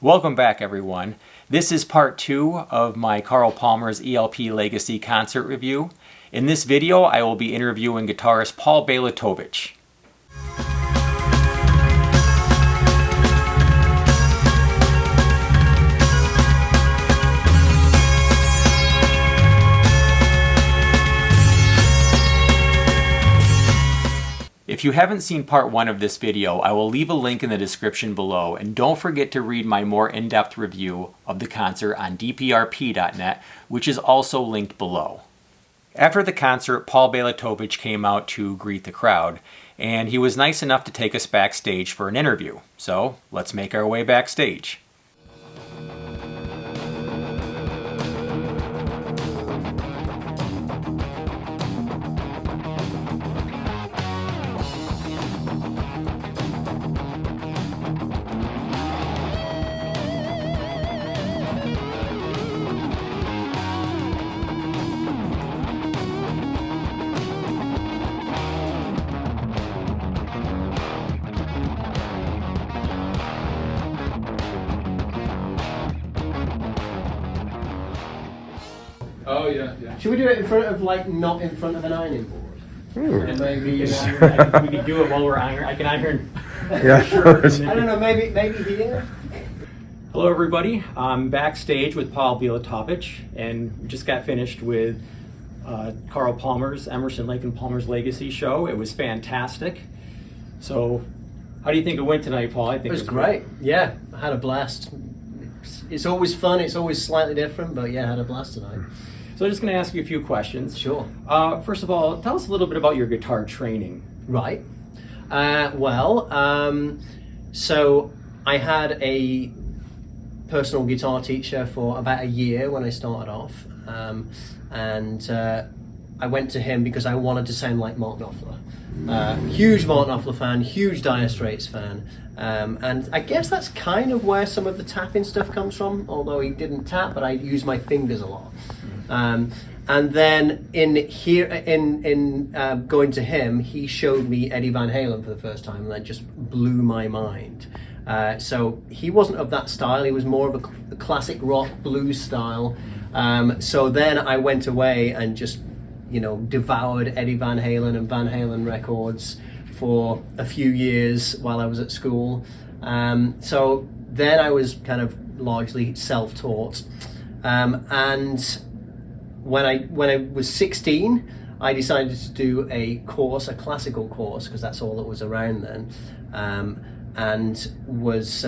Welcome back, everyone. This is part 2 of my Carl Palmer's ELP Legacy concert review. In this video, I will be interviewing guitarist Paul Bielatowicz. If you haven't seen part 1 of this video, I will leave a link in the description below, and don't forget to read my more in-depth review of the concert on dprp.net, which is also linked below. After the concert, Paul Bielatowicz came out to greet the crowd, and he was nice enough to take us backstage for an interview. So, let's make our way backstage. Oh yeah. Should we do it in front of, like, not in front of an ironing board? And maybe we could do it while we're ironing. I can iron. Yeah. I don't know, maybe here? Hello, everybody. I'm backstage with Paul Bielatowicz, and we just got finished with Carl Palmer's Emerson, Lake and Palmer's Legacy show. It was fantastic. So, how do you think it went tonight, Paul? I think It was great. Yeah, I had a blast. It's always fun, it's always slightly different, but yeah, I had a blast tonight. So I'm just going to ask you a few questions. Sure. First of all, tell us a little bit about your guitar training. Right. So I had a personal guitar teacher for about a year when I started off, and I went to him because I wanted to sound like Mark Knopfler. Huge Mark Knopfler fan, huge Dire Straits fan, and I guess that's kind of where some of the tapping stuff comes from, although he didn't tap, but I used my fingers a lot. And then in going to him, he showed me Eddie Van Halen for the first time, and that just blew my mind. So he wasn't of that style, he was more of a classic rock blues style. So then I went away and just, devoured Eddie Van Halen and Van Halen records for a few years while I was at school. So then I was kind of largely self-taught. And when I was 16, I decided to do a classical course, because that's all that was around then, and was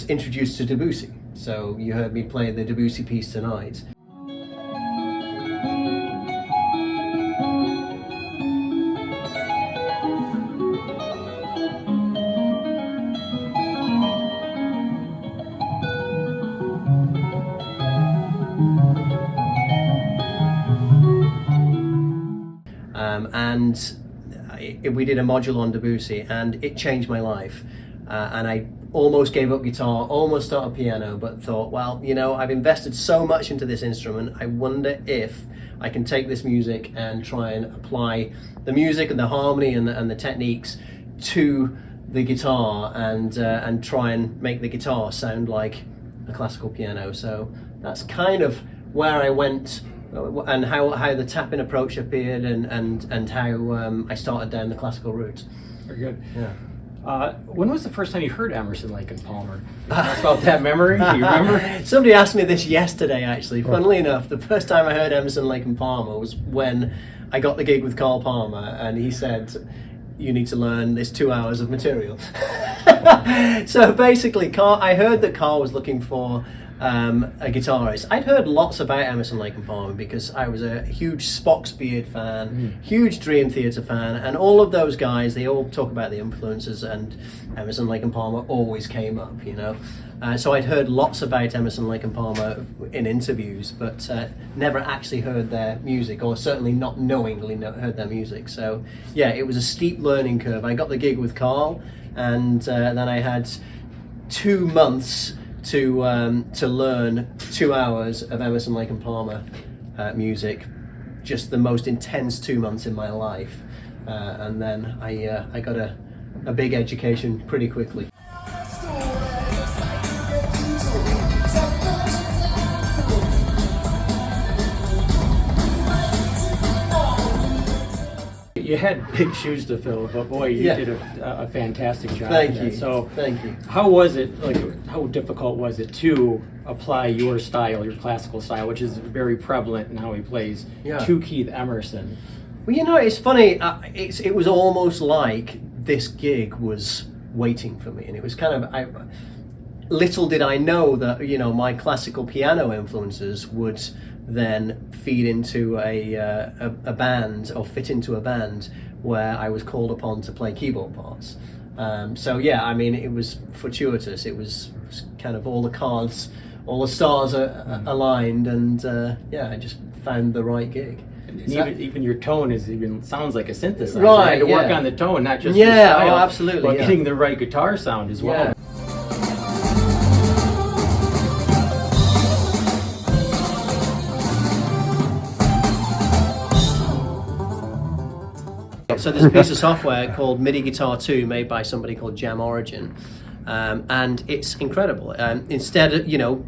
introduced to Debussy. So you heard me play the Debussy piece tonight. We did a module on Debussy, and it changed my life. And I almost gave up guitar, almost started piano, but thought, well, I've invested so much into this instrument, I wonder if I can take this music and try and apply the music and the harmony and the techniques to the guitar, and try and make the guitar sound like a classical piano. So that's kind of where I went, and how the tapping approach appeared, and how I started down the classical route. Very good. Yeah. When was the first time you heard Emerson, Lake and Palmer? Talk about that memory. Do you remember? Somebody asked me this yesterday, actually. Funnily enough, the first time I heard Emerson, Lake and Palmer was when I got the gig with Carl Palmer, and he said, "You need to learn this 2 hours of material." So basically, I heard that Carl was looking for a guitarist. I'd heard lots about Emerson, Lake and Palmer because I was a huge Spock's Beard fan, huge Dream Theater fan, and all of those guys, they all talk about the influences, and Emerson, Lake and Palmer always came up, So I'd heard lots about Emerson, Lake and Palmer in interviews, but never actually heard their music, or certainly not knowingly heard their music. So yeah, it was a steep learning curve. I got the gig with Carl, and then I had 2 months to learn 2 hours of Emerson, Lake and Palmer music. Just the most intense 2 months in my life, and then I got a big education pretty quickly. you had big shoes to fill, but boy, you Yeah. did a fantastic job. Thank at that. you. So, Thank you. how was it? Like, how difficult was it to apply your style, your classical style, which is very prevalent in how he plays, Yeah. to Keith Emerson? Well, you know, it's funny. It was almost like this gig was waiting for me, and it was kind of. Little did I know that, you know, my classical piano influences would then feed into a band, or fit into a band where I was called upon to play keyboard parts. So yeah, I mean, it was fortuitous. It was kind of all the cards, all the stars are aligned, and yeah, I just found the right gig. Even your tone sounds like a synthesizer. Right, You had to work yeah. on the tone, not just Yeah, the style, oh, absolutely, but yeah. getting the right guitar sound as well. Yeah. So there's a piece of software called MIDI Guitar 2 made by somebody called Jam Origin, and it's incredible. Instead of, you know,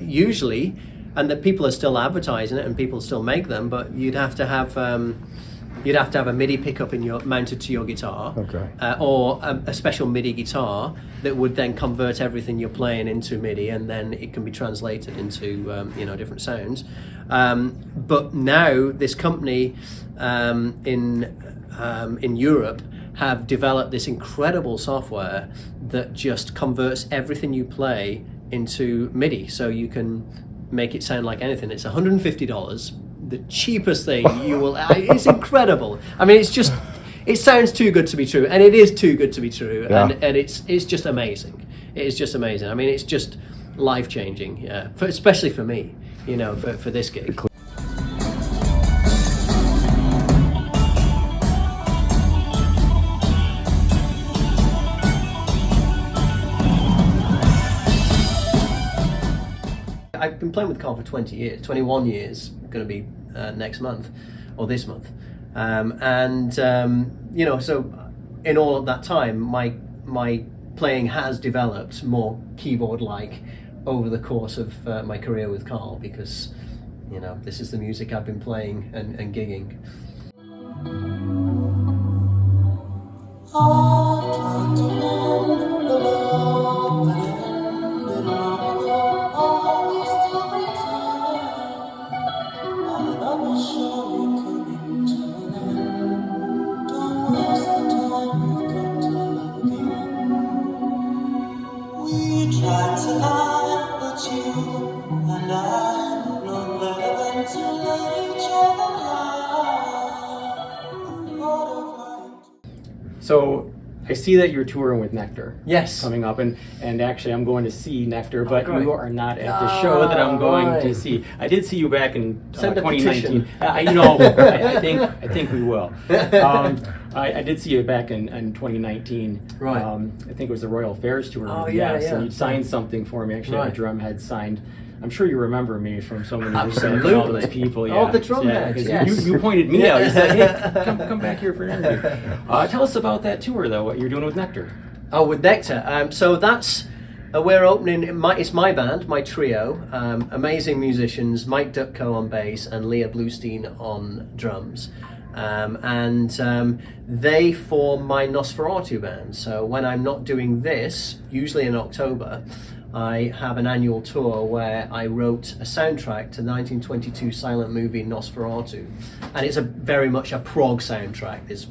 usually, and the people are still advertising it and people still make them, but you'd have to have a MIDI pickup mounted to your guitar, Okay. Or a special MIDI guitar that would then convert everything you're playing into MIDI, and then it can be translated into you know, different sounds. But now this company in Europe have developed this incredible software that just converts everything you play into MIDI, so you can make it sound like anything. It's $150, the cheapest thing you will. It's incredible. I mean, it sounds too good to be true, and it is too good to be true. Yeah. And it's just amazing. It is just amazing. I mean, it's just life changing. Yeah, especially for me. You know, for this gig. I've been playing with Carl for 20 years, 21 years, going to be next month, or this month. You know, so in all of that time, my playing has developed more keyboard-like over the course of my career with Carl, because, you know, this is the music I've been playing and gigging. So I see that you're touring with Nectar. Yes. Coming up, and actually I'm going to see Nectar, but great. you are not at the show that I'm going right. to see. I did see you back in Send a 2019. petition. I think we will. I did see you back in 2019. Right. I think it was the Royal Fairs tour. Oh, yeah, yes, yeah. and you signed something for me. Actually, Right. my drum head signed. I'm sure you remember me from so many Absolutely. all those people. Yeah. Oh, the drum yeah, heads, 'cause yes. you pointed me out. You said, "Hey, come back here for an interview." Tell us about that tour, though. What you're doing with Nectar? Oh, with Nectar. So that's we're opening. It's my band, my trio. Amazing musicians: Mike Dutko on bass and Leah Bluestein on drums. They form my Nosferatu band. So when I'm not doing this, usually in October, I have an annual tour where I wrote a soundtrack to the 1922 silent movie Nosferatu, and it's very much a prog soundtrack. There's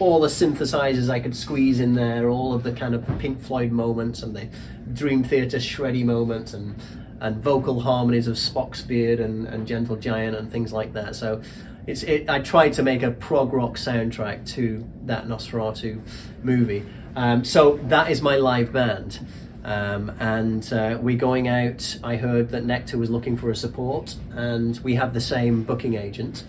all the synthesizers I could squeeze in there, all of the kind of Pink Floyd moments and the Dream Theater shreddy moments, and vocal harmonies of Spock's beard and Gentle Giant and things like that. So I tried to make a prog rock soundtrack to that Nosferatu movie. So that is my live band. We're going out. I heard that Nectar was looking for a support, and we have the same booking agent.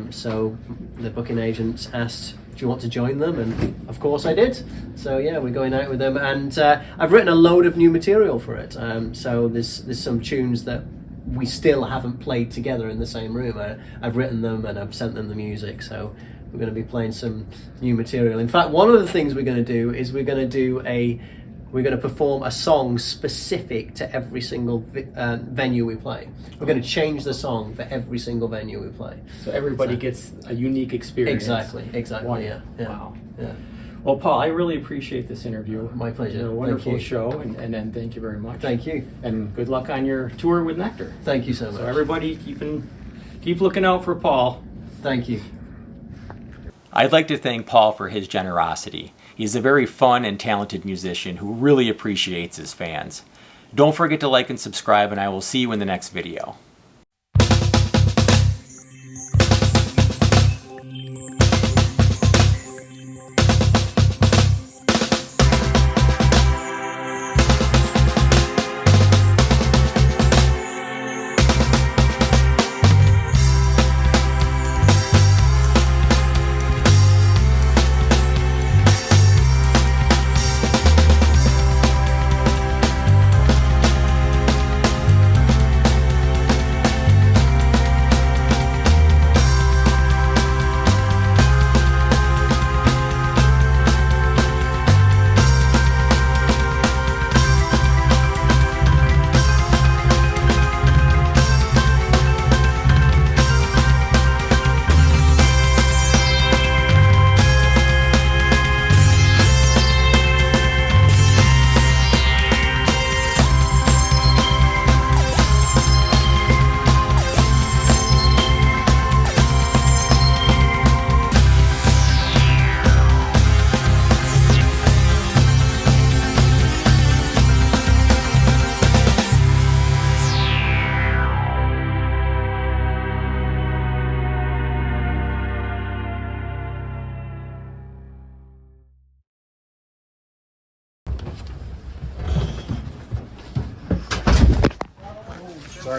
So the booking agent asked, "Do you want to join them?" And of course I did. So yeah, we're going out with them, and I've written a load of new material for it. So there's some tunes that we still haven't played together in the same room. I've written them and I've sent them the music. So we're going to be playing some new material. In fact, one of the things we're going to do is we're going to do a We're going to perform a song specific to every single venue we play. We're going to change the song for every single venue we play. So everybody gets a unique experience. Exactly. Wow. Yeah. Wow. Yeah. Well, Paul, I really appreciate this interview. My pleasure. It's a wonderful Thank you. show, and thank you very much. Thank you. And good luck on your tour with Nectar. Thank you so much. So everybody keep looking out for Paul. Thank you. I'd like to thank Paul for his generosity. He's a very fun and talented musician who really appreciates his fans. Don't forget to like and subscribe, and I will see you in the next video.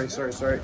Sorry.